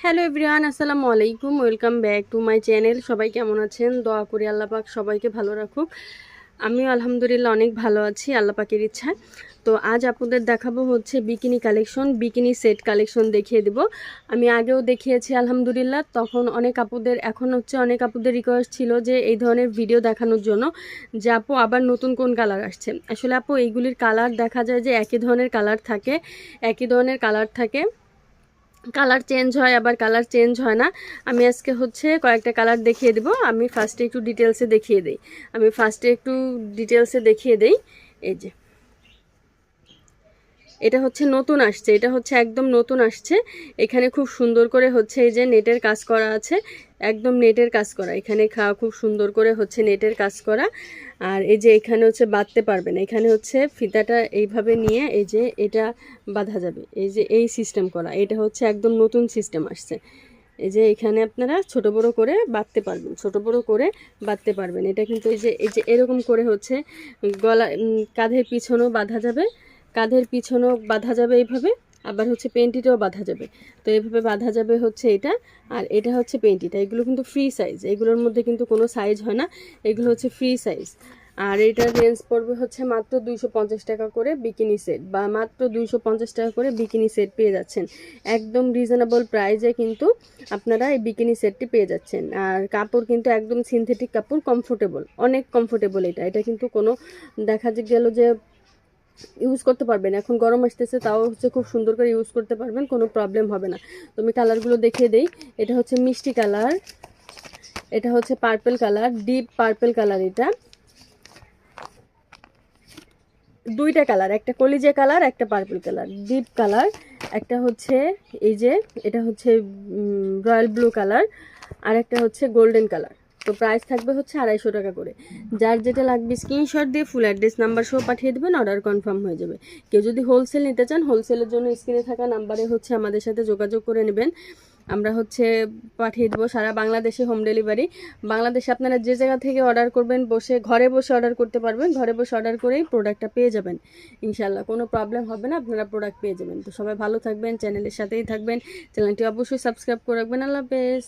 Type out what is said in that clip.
Hello everyone, আসসালামু আলাইকুম। Welcome back to my channel. সবাই কেমন আছেন? দোয়া করি আল্লাহ পাক সবাইকে ভালো রাখুক। আমিও আলহামদুলিল্লাহ অনেক ভালো আছি আল্লাহ পাকের ইচ্ছায়। তো আজ আপনাদের দেখাবো হচ্ছে bikini collection, bikini set collection দেখিয়ে দেব। আমি আগেও দেখিয়েছি আলহামদুলিল্লাহ, তখন অনেক আপুদের অনেক আপুদের রিকোয়েস্ট ছিল যে এই ধরনের ভিডিও দেখানোর জন্য, যে আপু আবার নতুন কোন কালার আসছে। আসলে আপু এইগুলির কালার দেখা যায় যে একই ধরনের কালার থাকে, কালার চেঞ্জ হয় আবার কালার চেঞ্জ হয় না। আমি আজকে হচ্ছে কয়েকটা কালার দেখিয়ে দেব। আমি ফার্স্টে একটু ডিটেলসে দেখিয়ে দেই। এই যে এটা হচ্ছে নতুন আসছে, এটা হচ্ছে একদম নতুন আসছে। এখানে খুব সুন্দর করে হচ্ছে এই যে নেটের কাজ করা আছে, একদম নেটের কাজ করা। এখানে খুব সুন্দর করে হচ্ছে নেটের কাজ করা। আর এই যে এখানে হচ্ছে বাঁধতে পারবেন, এখানে হচ্ছে ফিতাটা এইভাবে নিয়ে এই যে এটা বাঁধা যাবে। এই যে এই সিস্টেম করা, এটা হচ্ছে একদম নতুন সিস্টেম আসছে। এই যে এখানে আপনারা ছোট বড় করে বাঁধতে পারবেন। এটা কিন্তু এই যে এরকম করে হচ্ছে গলা, কাঁধের পিছনেও বাঁধা যাবে এইভাবে। আবার হচ্ছে পেন্টিটাও বাঁধা যাবে। তো এইভাবে বাঁধা যাবে হচ্ছে এটা। আর এটা হচ্ছে পেন্টিটা। এগুলো কিন্তু ফ্রি সাইজ, এগুলোর মধ্যে কিন্তু কোনো সাইজ হয় না, এগুলো হচ্ছে ফ্রি সাইজ। আর এটার রেঞ্জ পড়বে হচ্ছে মাত্র 250 টাকা করে বিকিনি সেট, বা মাত্র 250 টাকা করে বিকিনি সেট পেয়ে যাচ্ছেন। একদম রিজনেবল প্রাইসে কিন্তু আপনারা এই বিকিনি সেটটি পেয়ে যাচ্ছেন। আর কাপড় কিন্তু একদম সিনথেটিক কাপড়, কমফোর্টেবল, অনেক কমফোর্টেবল। এটা কিন্তু কোনো দেখা গেল যে ইউজ করতে পারবেন, এখন গরম আসতেছে তাও হচ্ছে খুব সুন্দর করে ইউজ করতে পারবেন, কোনো প্রবলেম হবে না। তো আমি কালারগুলো দেখিয়ে দেই। এটা হচ্ছে মিষ্টি কালার, এটা হচ্ছে purple colour, deep purple colour. এটা দুইটা কালার, একটা কলিজা কালার, একটা পার্পল কালার, ডিপ কালার। একটা হচ্ছে এই যে এটা হচ্ছে রয়্যাল ব্লু কালার, আর একটা হচ্ছে গোল্ডেন কালার। তো প্রাইস থাকবে হচ্ছে 250 টাকা করে। যার যেটা লাগবে স্ক্রিনশট দিয়ে ফুল অ্যাড্রেস নাম্বার সহ পাঠিয়ে দেবেন, অর্ডার কনফার্ম হয়ে যাবে। কেউ যদি হোলসেল নিতে চান, হোলসেলের জন্য স্ক্রিনে থাকা নাম্বারে হচ্ছে আমাদের সাথে যোগাযোগ করে নেবেন। আমরা হচ্ছে পাঠিয়ে দেবো সারা বাংলাদেশে, হোম ডেলিভারি। বাংলাদেশে আপনারা যে জায়গা থেকে অর্ডার করবেন, ঘরে বসে অর্ডার করতে পারবেন। ঘরে বসে অর্ডার করেই প্রোডাক্টটা পেয়ে যাবেন ইনশাল্লাহ, কোনো প্রবলেম হবে না, আপনারা প্রোডাক্ট পেয়ে যাবেন। তো সবাই ভালো থাকবেন, চ্যানেলের সাথেই থাকবেন, চ্যানেলটি অবশ্যই সাবস্ক্রাইব করে রাখবেন। আল্লাহ হাফেজ।